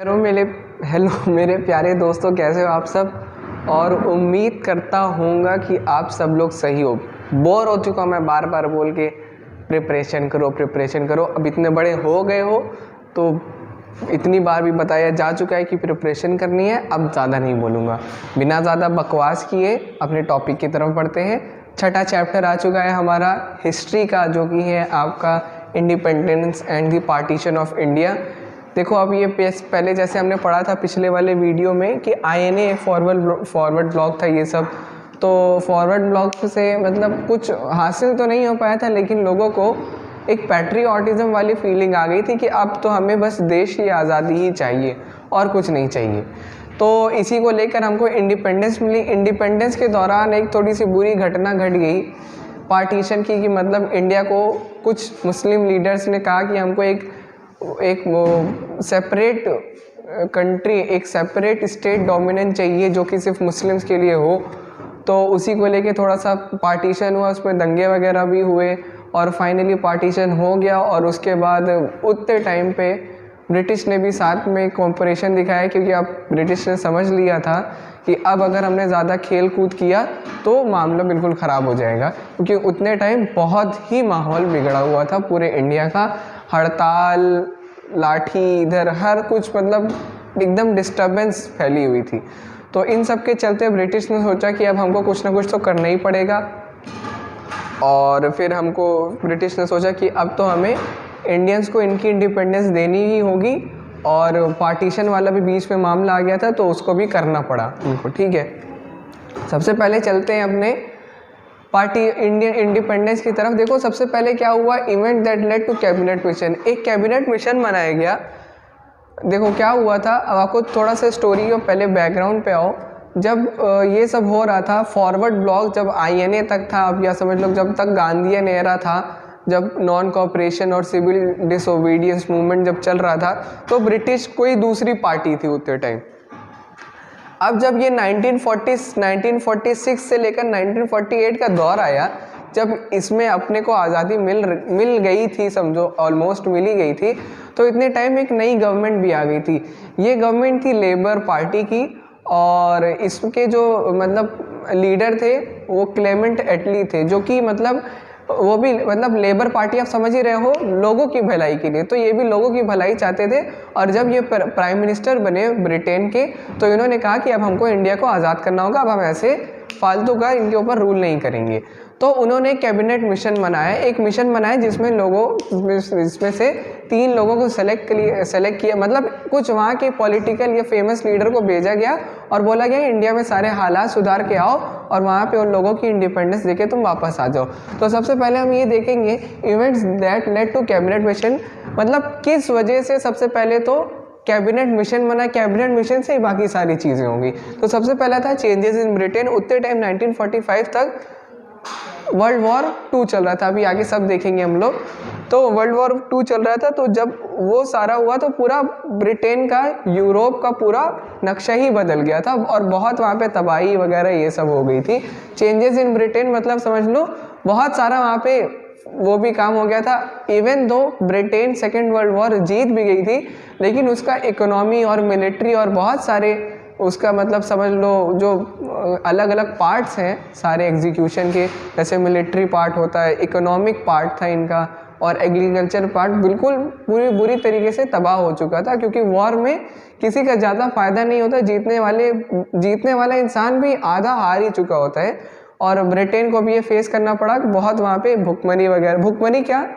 Hello मेरे प्यारे दोस्तों, कैसे हो आप सब। और उम्मीद करता हूँगा कि आप सब लोग सही हो। बोर हो चुका मैं बार बार बोल के प्रिपरेशन करो। अब इतने बड़े हो गए हो तो इतनी बार भी बताया जा चुका है कि प्रिपरेशन करनी है। अब ज़्यादा नहीं बोलूँगा, बिना ज़्यादा बकवास किए अपने टॉपिक की तरफ बढ़ते हैं। छठा चैप्टर आ चुका है हमारा हिस्ट्री का, जो कि है आपका independence and the partition of India. देखो, अब ये पहले जैसे हमने पढ़ा था पिछले वाले वीडियो में कि INA फॉरवर्ड ब्लॉक था ये सब। तो फॉरवर्ड ब्लॉक से मतलब कुछ हासिल तो नहीं हो पाया था, लेकिन लोगों को एक पैट्रियोटिज़म वाली फीलिंग आ गई थी कि अब तो हमें बस देश की आज़ादी ही चाहिए और कुछ नहीं चाहिए। तो इसी को लेकर हमको इंडिपेंडेंस मिली। इंडिपेंडेंस के दौरान एक थोड़ी सी बुरी घटना घट गई पार्टीशन की, कि मतलब इंडिया को कुछ मुस्लिम लीडर्स ने कहा कि हमको एक सेपरेट कंट्री, एक सेपरेट स्टेट डोमिनेंट चाहिए जो कि सिर्फ मुस्लिम्स के लिए हो। तो उसी को लेके थोड़ा सा पार्टीशन हुआ, उसमें दंगे वगैरह भी हुए और फाइनली पार्टीशन हो गया। और उसके बाद उतने टाइम पे ब्रिटिश ने भी साथ में कोऑपरेशन दिखाया, क्योंकि अब ब्रिटिश ने समझ लिया था कि अब अगर हमने ज़्यादा खेल कूद किया तो मामला बिल्कुल ख़राब हो जाएगा, क्योंकि उतने टाइम बहुत ही माहौल बिगड़ा हुआ था पूरे इंडिया का। हड़ताल, लाठी, इधर हर कुछ, मतलब एकदम डिस्टर्बेंस फैली हुई थी। तो इन सब के चलते ब्रिटिश ने सोचा कि अब हमको कुछ ना कुछ तो करना ही पड़ेगा। और फिर ब्रिटिश ने सोचा कि अब तो हमें इंडियंस को इनकी इंडिपेंडेंस देनी ही होगी। और पार्टीशन वाला भी बीच में मामला आ गया था, तो उसको भी करना पड़ा उनको। ठीक है, सबसे पहले चलते हैं अपने इंडियन इंडिपेंडेंस की तरफ। देखो, सबसे पहले क्या हुआ, event that led to cabinet mission. एक कैबिनेट मिशन बनाया गया। देखो क्या हुआ था, अब आपको थोड़ा सा स्टोरी को पहले बैकग्राउंड पे आओ। जब ये सब हो रहा था, फॉरवर्ड ब्लॉक जब INA तक था, अब या समझ लो जब तक गांधीयन एरा था, जब नॉन कोऑपरेशन और सिविल डिसोबीडियंस मूवमेंट जब चल रहा था, तो ब्रिटिश कोई दूसरी पार्टी थी उतने टाइम। अब जब ये 1946 से लेकर 1948 का दौर आया, जब इसमें अपने को आज़ादी मिल गई थी, समझो ऑलमोस्ट मिल ही गई थी, तो इतने टाइम एक नई गवर्नमेंट भी आ गई थी। ये गवर्नमेंट थी लेबर पार्टी की, और इसके जो मतलब लीडर थे वो क्लेमेंट एटली थे, जो कि मतलब वो भी मतलब लेबर पार्टी, आप समझ ही रहे हो, लोगों की भलाई के लिए। तो ये भी लोगों की भलाई चाहते थे। और जब ये प्राइम मिनिस्टर बने ब्रिटेन के, तो इन्होंने कहा कि अब हमको इंडिया को आज़ाद करना होगा, अब हम ऐसे फालतू का इनके ऊपर रूल नहीं करेंगे। तो उन्होंने कैबिनेट मिशन बनाया, एक मिशन बनाया जिसमें से 3 लोगों को सेलेक्ट किया, मतलब कुछ वहाँ के पॉलिटिकल या फेमस लीडर को भेजा गया और बोला गया इंडिया में सारे हालात सुधार के आओ और वहाँ पे उन लोगों की इंडिपेंडेंस देके तुम वापस आ जाओ। तो सबसे पहले हम ये देखेंगे events that led to cabinet mission, मतलब किस वजह से सबसे पहले तो कैबिनेट मिशन बना। कैबिनेट मिशन से ही बाकी सारी चीज़ें होंगी। तो सबसे पहला था चेंजेस इन ब्रिटेन। उतने टाइम 1945 तक वर्ल्ड वॉर 2 चल रहा था, अभी आगे सब देखेंगे हम लोग। तो वर्ल्ड वॉर 2 चल रहा था, तो जब वो सारा हुआ तो पूरा ब्रिटेन का, यूरोप का पूरा नक्शा ही बदल गया था और बहुत वहाँ पे तबाही वगैरह ये सब हो गई थी। चेंजेस इन ब्रिटेन मतलब समझ लो बहुत सारा वहाँ पे वो भी काम हो गया था। Even though Britain second world war जीत भी गई थी, लेकिन उसका इकोनॉमी और मिलिट्री और बहुत सारे उसका मतलब समझ लो जो अलग अलग पार्ट्स हैं सारे एग्जीक्यूशन के, जैसे मिलिट्री पार्ट होता है, इकोनॉमिक पार्ट था इनका, और एग्रीकल्चर पार्ट बिल्कुल बुरी तरीके से तबाह हो चुका था। क्योंकि वॉर में किसी का ज़्यादा फायदा नहीं होता, जीतने वाला इंसान भी आधा हार ही चुका होता है। और ब्रिटेन को भी ये फेस करना पड़ा कि बहुत वहाँ पे भुखमरी क्या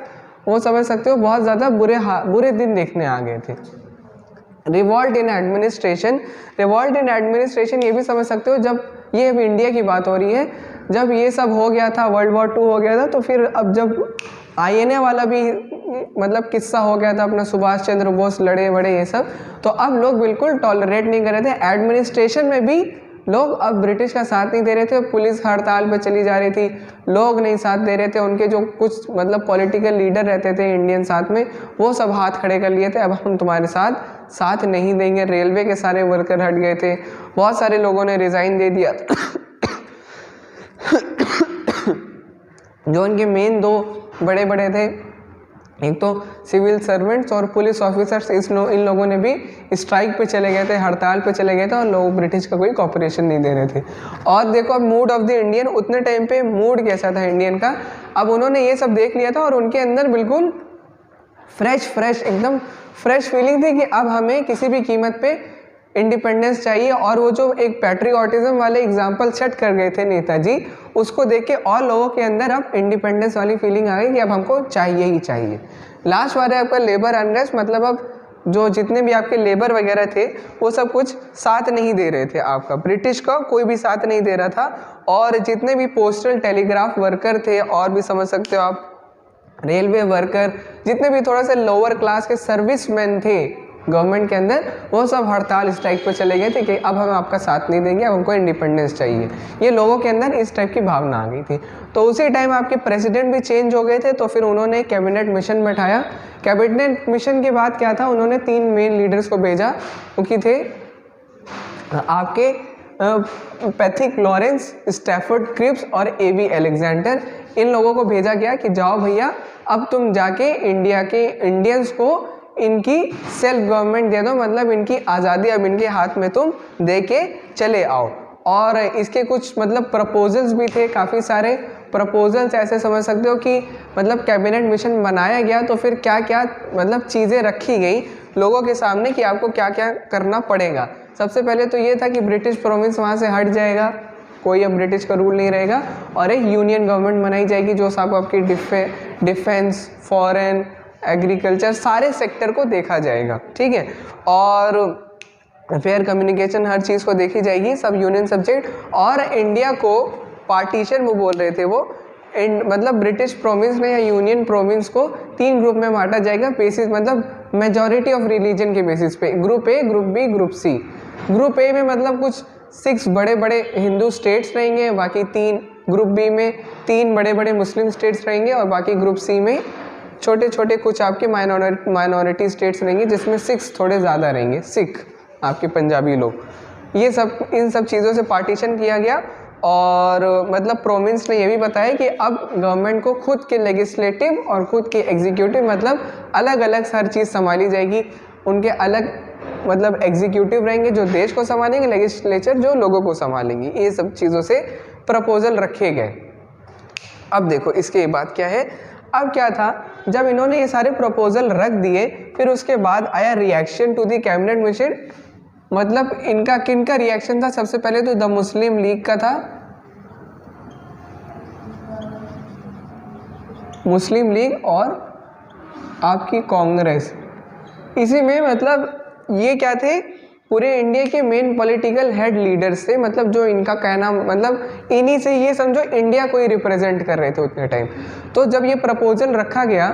वो समझ सकते हो, बहुत ज़्यादा बुरे दिन देखने आ गए थे। रिवॉल्ट इन एडमिनिस्ट्रेशन ये भी समझ सकते हो। जब ये अब इंडिया की बात हो रही है, जब ये सब हो गया था, वर्ल्ड वॉर 2 हो गया था, तो फिर अब जब INA वाला भी मतलब किस्सा हो गया था, अपना सुभाष चंद्र बोस लड़े बड़े ये सब, तो अब लोग बिल्कुल टॉलरेट नहीं कर रहे थे। एडमिनिस्ट्रेशन में भी लोग अब ब्रिटिश का साथ नहीं दे रहे थे, पुलिस हड़ताल पे चली जा रही थी, लोग नहीं साथ दे रहे थे। उनके जो कुछ मतलब पॉलिटिकल लीडर रहते थे इंडियन साथ में, वो सब हाथ खड़े कर लिए थे, अब हम तुम्हारे साथ नहीं देंगे। रेलवे के सारे वर्कर हट गए थे, बहुत सारे लोगों ने रिज़ाइन दे दिया। जो उनके मेन 2 बड़े थे एक तो सिविल सर्वेंट्स और पुलिस ऑफिसर्स इन लोगों ने भी स्ट्राइक पे चले गए थे, हड़ताल पे चले गए थे और लोग ब्रिटिश का कोई कॉपरेशन नहीं दे रहे थे। और देखो अब मूड ऑफ द इंडियन, उतने टाइम पे मूड कैसा था इंडियन का, अब उन्होंने ये सब देख लिया था और उनके अंदर बिल्कुल फ्रेश एकदम फ्रेश फीलिंग थी कि अब हमें किसी भी कीमत पे इंडिपेंडेंस चाहिए। और वो जो एक पैट्रियोटिज्म वाले एग्जाम्पल सेट कर गए थे नेताजी, उसको देख के और लोगों के अंदर अब इंडिपेंडेंस वाली फीलिंग आ गई कि अब हमको चाहिए ही चाहिए। लास्ट वाला आपका लेबर अनरेस्ट, मतलब अब जो जितने भी आपके लेबर वगैरह थे वो सब कुछ साथ नहीं दे रहे थे, आपका ब्रिटिश का कोई भी साथ नहीं दे रहा था। और जितने भी पोस्टल टेलीग्राफ वर्कर थे, और भी समझ सकते हो आप रेलवे वर्कर, जितने भी थोड़ा सा लोअर क्लास के सर्विसमैन थे गवर्नमेंट के अंदर, वो सब हड़ताल स्ट्राइक पे चले गए थे कि अब हम आपका साथ नहीं देंगे, अब हमको इंडिपेंडेंस चाहिए। ये लोगों के अंदर इस टाइप की भावना आ गई थी। तो उसी टाइम आपके प्रेसिडेंट भी चेंज हो गए थे, तो फिर उन्होंने कैबिनेट मिशन बैठाया। कैबिनेट मिशन के बाद क्या था, उन्होंने 3 मेन लीडर्स को भेजा, उनकी थे आपके पैथिक लॉरेंस, स्टैफर्ड क्रिप्स और A.V. अलेक्जेंडर। इन लोगों को भेजा गया कि जाओ भैया, अब तुम जाके इंडिया के इंडियंस को इनकी सेल्फ गवर्नमेंट दे दो, मतलब इनकी आज़ादी अब इनके हाथ में तुम दे के चले आओ। और इसके कुछ मतलब प्रपोजल्स भी थे, काफ़ी सारे प्रपोजल्स, ऐसे समझ सकते हो कि मतलब कैबिनेट मिशन बनाया गया तो फिर क्या क्या मतलब चीज़ें रखी गई लोगों के सामने कि आपको क्या क्या करना पड़ेगा। सबसे पहले तो ये था कि ब्रिटिश प्रोविंस वहाँ से हट जाएगा, कोई अब ब्रिटिश का रूल नहीं रहेगा, और एक यूनियन गवर्नमेंट बनाई जाएगी जो सब आपकी डिफेंस, फॉरेन, एग्रीकल्चर, सारे सेक्टर को देखा जाएगा, ठीक है। और फेयर कम्युनिकेशन, हर चीज़ को देखी जाएगी, सब यूनियन सब्जेक्ट। और इंडिया को पार्टीशन वो बोल रहे थे वो मतलब ब्रिटिश प्रोविंस में या यूनियन प्रोविंस को 3 ग्रुप में बांटा जाएगा, बेसिस मतलब मेजॉरिटी ऑफ रिलीजन के बेसिस पे, group A, group B, group C. Group A में मतलब कुछ 6 बड़े बड़े हिंदू स्टेट्स रहेंगे, बाकी 3, ग्रुप बी में 3 बड़े बड़े मुस्लिम स्टेट्स रहेंगे, और बाकी ग्रुप सी में छोटे छोटे कुछ आपके माइनॉरिटी स्टेट्स रहेंगे, जिसमें 6 थोड़े ज़्यादा रहेंगे, सिख, आपके पंजाबी लोग। ये सब, इन सब चीज़ों से पार्टीशन किया गया। और मतलब प्रोविंस ने ये भी बताया कि अब गवर्नमेंट को खुद के लेजिस्लेटिव और खुद के एग्जीक्यूटिव, मतलब अलग अलग हर चीज़ संभाली जाएगी। उनके अलग मतलब एग्जीक्यूटिव रहेंगे जो देश को संभालेंगे, लेजिस्लेचर जो लोगों को संभालेंगी। ये सब चीज़ों से प्रपोजल रखे गए। अब देखो इसके बाद क्या है, अब क्या था, जब इन्होंने ये सारे प्रपोजल रख दिए, फिर उसके बाद आया reaction to the cabinet mission. मतलब इनका किनका रिएक्शन था, सबसे पहले तो द मुस्लिम लीग का था, मुस्लिम लीग और आपकी कांग्रेस। इसी में मतलब ये क्या थे, पूरे इंडिया के मेन पॉलिटिकल हेड लीडर्स थे, मतलब जो इनका कहना, मतलब इन्हीं से ये समझो इंडिया को ही रिप्रेजेंट कर रहे थे उतने टाइम। तो जब ये प्रपोजल रखा गया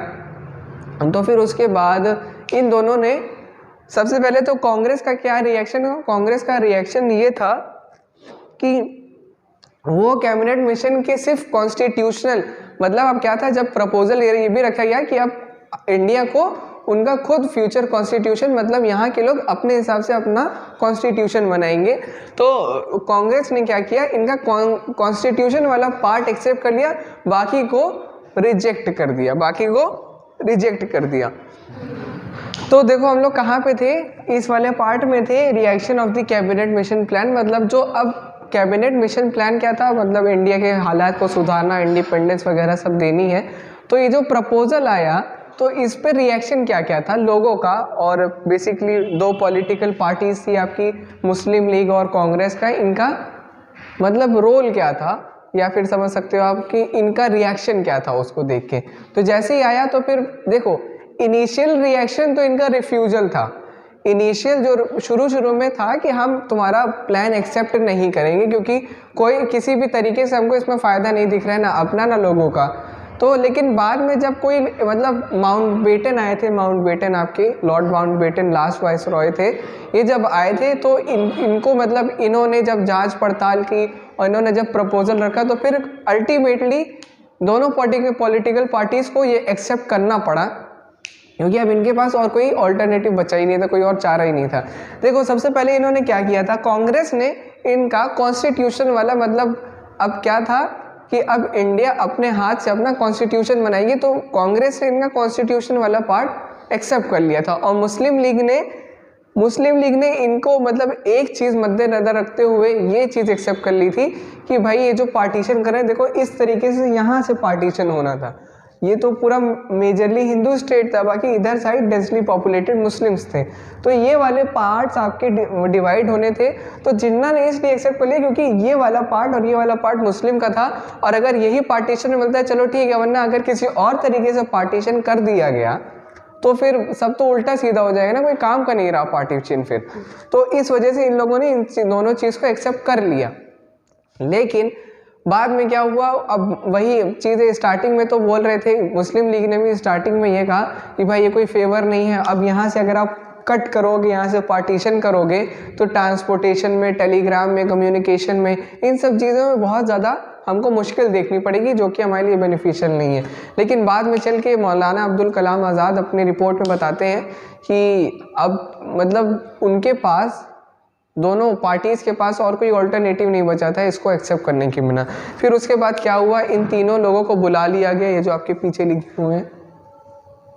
तो फिर उसके बाद इन दोनों ने, सबसे पहले तो कांग्रेस का क्या रिएक्शन है, कांग्रेस का रिएक्शन ये था कि वो कैबिनेट मिशन के सिर्फ कॉन्स्टिट्यूशनल, मतलब अब क्या था, जब प्रपोजल ये भी रखा गया कि अब इंडिया को उनका खुद फ्यूचर कॉन्स्टिट्यूशन, मतलब यहाँ के लोग अपने हिसाब से अपना कॉन्स्टिट्यूशन बनाएंगे। तो कांग्रेस ने क्या किया, इनका कॉन्स्टिट्यूशन वाला पार्ट एक्सेप्ट कर लिया, बाकी को रिजेक्ट कर दिया, बाकी को रिजेक्ट कर दिया। तो देखो हम लोग कहाँ पे थे, इस वाले पार्ट में थे, reaction of the cabinet mission plan. मतलब जो अब कैबिनेट मिशन प्लान क्या था, मतलब इंडिया के हालात को सुधारना, इंडिपेंडेंस वगैरह सब देनी है। तो ये जो प्रपोजल आया, तो इस पर रिएक्शन क्या क्या था लोगों का, और बेसिकली 2 पॉलिटिकल पार्टीज थी आपकी, मुस्लिम लीग और कांग्रेस का, इनका मतलब रोल क्या था, या फिर समझ सकते हो आप कि इनका रिएक्शन क्या था उसको देख के। तो जैसे ही आया तो फिर देखो इनिशियल रिएक्शन तो इनका रिफ्यूजल था। इनिशियल जो शुरू में था कि हम तुम्हारा प्लान एक्सेप्ट नहीं करेंगे, क्योंकि कोई किसी भी तरीके से हमको इसमें फ़ायदा नहीं दिख रहा है, ना अपना ना लोगों का। तो लेकिन बाद में जब कोई मतलब माउंटबेटन आए थे, माउंटबेटन आपके Lord Mountbatten last vice Roy थे, ये जब आए थे तो इनको मतलब इन्होंने जब जांच पड़ताल की और इन्होंने जब प्रपोजल रखा, तो फिर अल्टीमेटली दोनों पॉलिटिकल पार्टीज़ को ये एक्सेप्ट करना पड़ा, क्योंकि अब इनके पास और कोई ऑल्टरनेटिव बचा ही नहीं था, कोई और चारा ही नहीं था। देखो सबसे पहले इन्होंने क्या किया था, कांग्रेस ने इनका कॉन्स्टिट्यूशन वाला, मतलब अब क्या था कि अब इंडिया अपने हाथ से अपना कॉन्स्टिट्यूशन बनाएगी, तो कांग्रेस ने इनका कॉन्स्टिट्यूशन वाला पार्ट एक्सेप्ट कर लिया था। और मुस्लिम लीग ने इनको मतलब एक चीज़ मद्देनजर रखते हुए ये चीज़ एक्सेप्ट कर ली थी कि भाई ये जो पार्टीशन कर रहे हैं, देखो इस तरीके से यहाँ से पार्टीशन होना था। ये तो पूरा मेजरली हिंदू स्टेट था, बाकी इधर साइड डेंसली पॉपुलेटेड मुस्लिम्स थे, तो ये वाले पार्ट्स आपके डिवाइड होने थे। तो जिन्ना ने इसलिए एक्सेप्ट कर लिया क्योंकि ये वाला पार्ट और ये वाला पार्ट मुस्लिम का था, और अगर यही पार्टीशन मिलता है चलो ठीक है, वरना अगर किसी और तरीके से पार्टीशन कर दिया गया तो फिर सब तो उल्टा सीधा हो जाएगा ना, कोई काम का नहीं रहा पार्टीशन फिर। तो इस वजह से इन लोगों ने इन दोनों चीज़ को एक्सेप्ट कर लिया। लेकिन बाद में क्या हुआ, अब वही चीज़ें स्टार्टिंग में तो बोल रहे थे, मुस्लिम लीग ने भी स्टार्टिंग में ये कहा कि भाई ये कोई फेवर नहीं है, अब यहाँ से अगर आप कट करोगे, यहाँ से पार्टीशन करोगे तो ट्रांसपोर्टेशन में, टेलीग्राम में, कम्युनिकेशन में, इन सब चीज़ों में बहुत ज़्यादा हमको मुश्किल देखनी पड़ेगी, जो कि हमारे लिए बेनिफिशियल नहीं है। लेकिन बाद में चल के मौलाना अब्दुल कलाम आज़ाद अपनी रिपोर्ट में बताते हैं कि अब मतलब उनके पास, दोनों पार्टीज़ के पास और कोई ऑल्टरनेटिव नहीं बचा था इसको एक्सेप्ट करने के बिना। फिर उसके बाद क्या हुआ, इन तीनों लोगों को बुला लिया गया, ये जो आपके पीछे लिखे हुए हैं,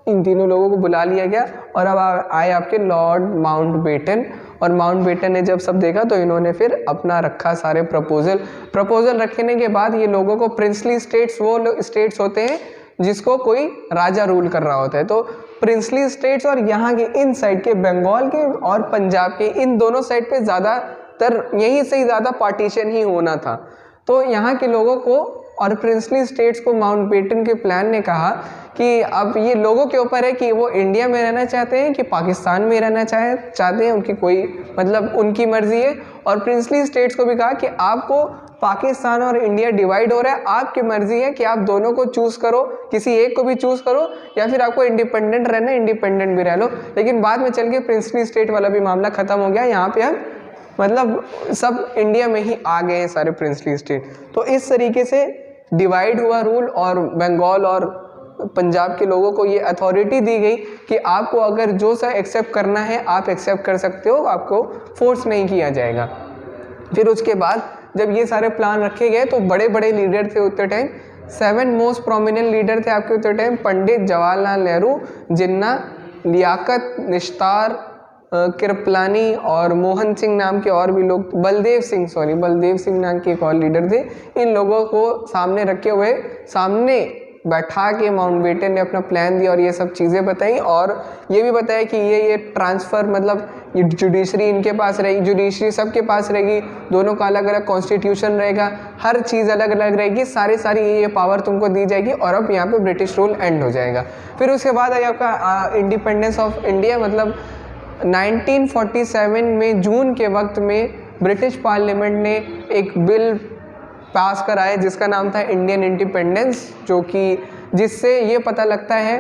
इन तीनों लोगों को बुला लिया गया, और अब आए आपके लॉर्ड माउंटबेटन। और माउंटबेटन ने जब सब देखा तो इन्होंने फिर अपना रखा सारे प्रपोजल रखने के बाद ये लोगों को प्रिंसली स्टेट्स, वो स्टेट्स होते हैं जिसको कोई राजा रूल कर रहा होता है, तो प्रिंसली स्टेट्स और यहाँ के इन साइड के बंगाल के और पंजाब के, इन दोनों साइड पे ज़्यादातर यहीं से ही ज़्यादा पार्टीशन ही होना था। तो यहाँ के लोगों को और प्रिंसली स्टेट्स को माउंटबेटन के प्लान ने कहा कि अब ये लोगों के ऊपर है कि वो इंडिया में रहना चाहते हैं कि पाकिस्तान में रहना चाहते हैं, उनकी कोई मतलब उनकी मर्जी है। और प्रिंसली स्टेट्स को भी कहा कि आपको पाकिस्तान और इंडिया डिवाइड हो रहा है, आपकी मर्जी है कि आप दोनों को चूज़ करो, किसी एक को भी चूज़ करो, या फिर आपको इंडिपेंडेंट रहना है, इंडिपेंडेंट भी रह लो। लेकिन बाद में चल के प्रिंसली स्टेट वाला भी मामला ख़त्म हो गया, यहाँ पे अब मतलब सब इंडिया में ही आ गए हैं सारे प्रिंसली स्टेट। तो इस तरीके से डिवाइड हुआ रूल, और बंगाल और पंजाब के लोगों को ये अथॉरिटी दी गई कि आपको अगर जो सा एक्सेप्ट करना है आप एक्सेप्ट कर सकते हो, आपको फोर्स नहीं किया जाएगा। फिर उसके बाद जब ये सारे प्लान रखे गए तो बड़े बड़े लीडर थे उतने टाइम, 7 मोस्ट प्रोमिनेंट लीडर थे आपके उतने टाइम, पंडित जवाहरलाल नेहरू, जिन्ना, लियाकत, निस्तार, कृपलानी और मोहन सिंह नाम के और भी लोग, बलदेव सिंह नाम के एक और लीडर थे। इन लोगों को सामने रखे हुए, सामने बैठा के माउंटबेटन ने अपना प्लान दिया और ये सब चीज़ें बताई, और ये भी बताया कि ये ट्रांसफ़र मतलब ये जुडिशरी इनके पास रहेगी, जुडिशरी सबके पास रहेगी, दोनों का अलग अलग कॉन्स्टिट्यूशन रहेगा, हर चीज़ अलग अलग रहेगी, सारी ये पावर तुमको दी जाएगी, और अब यहाँ पे ब्रिटिश रूल एंड हो जाएगा। फिर उसके बाद आई आपका इंडिपेंडेंस ऑफ इंडिया, मतलब 1947 में जून के वक्त में ब्रिटिश पार्लियामेंट ने एक बिल पास कराया जिसका नाम था इंडियन इंडिपेंडेंस, जो कि जिससे ये पता लगता है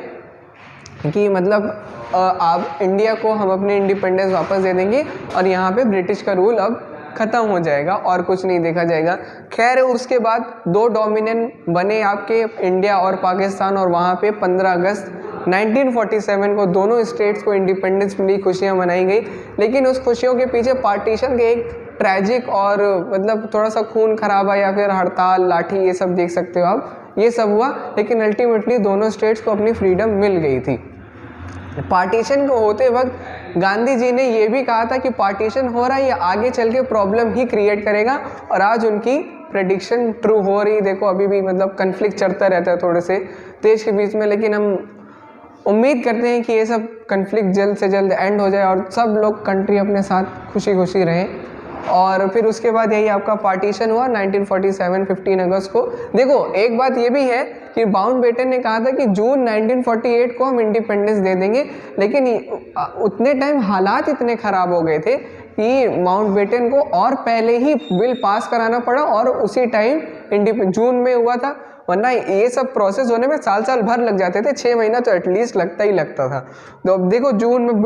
कि मतलब आप इंडिया को हम अपने इंडिपेंडेंस वापस दे देंगे और यहाँ पे ब्रिटिश का रूल अब ख़त्म हो जाएगा और कुछ नहीं देखा जाएगा। खैर उसके बाद 2 डोमिनेंट बने आपके इंडिया और पाकिस्तान, और वहाँ पे 15 अगस्त 1947 को दोनों स्टेट्स को इंडिपेंडेंस मिली, खुशियाँ मनाई गई। लेकिन उस खुशियों के पीछे पार्टीशन के एक ट्रैजिक और मतलब थोड़ा सा खून खराबा या फिर हड़ताल, लाठी, ये सब देख सकते हो आप, ये सब हुआ। लेकिन अल्टीमेटली दोनों स्टेट्स को अपनी फ्रीडम मिल गई थी। पार्टीशन को होते वक्त गांधी जी ने ये भी कहा था कि पार्टीशन हो रहा है, ये आगे चल के प्रॉब्लम ही क्रिएट करेगा, और आज उनकी प्रेडिक्शन ट्रू हो रही। देखो अभी भी मतलब कन्फ्लिक्ट चलता रहता है थोड़े से देश के बीच में, लेकिन हम उम्मीद करते हैं कि ये सब कन्फ्लिक्ट जल्द से जल्द एंड हो जाए और सब लोग कंट्री अपने साथ खुशी खुशी रहें। और फिर उसके बाद यही आपका पार्टीशन हुआ 1947 15 अगस्त को। देखो एक बात ये भी है कि माउंटबेटन ने कहा था कि जून 1948 को हम इंडिपेंडेंस दे देंगे, लेकिन उतने टाइम हालात इतने ख़राब हो गए थे कि माउंटबेटन को और पहले ही बिल पास कराना पड़ा, और उसी टाइम जून में हुआ था, वरना ये सब प्रोसेस होने में साल भर लग जाते थे, 6 महीना तो एटलीस्ट लगता ही लगता था। तो अब देखो जून में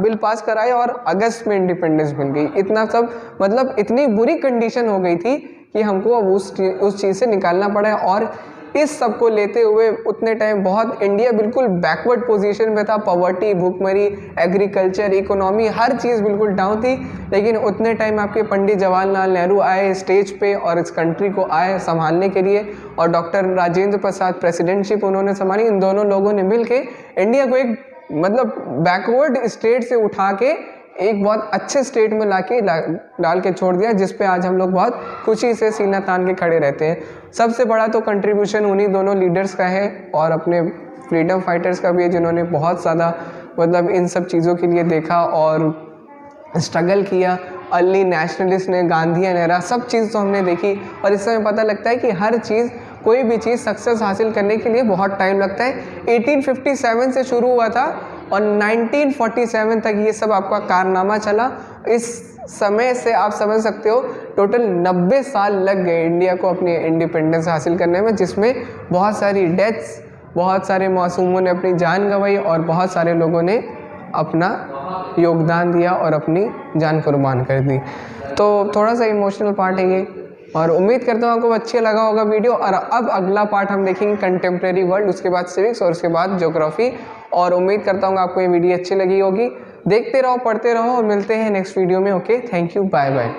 बिल पास कराए और अगस्त में इंडिपेंडेंस मिल गई। इतना सब मतलब इतनी बुरी कंडीशन हो गई थी कि हमको अब उस चीज़ से निकालना पड़ा। और इस सब को लेते हुए उतने टाइम बहुत इंडिया बिल्कुल बैकवर्ड पोजीशन में था, पॉवर्टी, भूखमरी, एग्रीकल्चर, इकोनॉमी, हर चीज़ बिल्कुल डाउन थी। लेकिन उतने टाइम आपके पंडित जवाहरलाल नेहरू आए स्टेज पे और इस कंट्री को आए संभालने के लिए, और डॉक्टर राजेंद्र प्रसाद प्रेसिडेंटशिप उन्होंने संभाली। इन दोनों लोगों ने मिल के इंडिया को एक मतलब बैकवर्ड स्टेट से उठा के एक बहुत अच्छे स्टेट में डाल के छोड़ दिया, जिस पे आज हम लोग बहुत खुशी से सीना तान के खड़े रहते हैं। सबसे बड़ा तो कंट्रीब्यूशन उन्हीं दोनों लीडर्स का है और अपने फ्रीडम फाइटर्स का भी है, जिन्होंने बहुत ज़्यादा मतलब इन सब चीज़ों के लिए देखा और स्ट्रगल किया। अर्ली नेशनलिस्ट ने, गांधी नेहरा, सब चीज़ तो हमने देखी। और इससे हमें पता लगता है कि हर चीज़, कोई भी चीज़ सक्सेस हासिल करने के लिए बहुत टाइम लगता है। 1857 से शुरू हुआ था और 1947 तक ये सब आपका कारनामा चला। इस समय से आप समझ सकते हो टोटल 90 साल लग गए इंडिया को अपनी इंडिपेंडेंस हासिल करने में, जिसमें बहुत सारी डेथ्स, बहुत सारे मासूमों ने अपनी जान गंवाई और बहुत सारे लोगों ने अपना योगदान दिया और अपनी जान कुर्बान कर दी। तो थोड़ा सा इमोशनल पार्ट है ये, और उम्मीद करता हूँ आपको अच्छा लगा होगा वीडियो। और अब अगला पार्ट हम देखेंगे कंटेम्प्रेरी वर्ल्ड, उसके बाद सिविक्स और उसके बाद ज्योग्राफी। और उम्मीद करता हूँ आपको ये वीडियो अच्छी लगी होगी। देखते रहो, पढ़ते रहो और मिलते हैं नेक्स्ट वीडियो में। Okay, thank you, bye bye.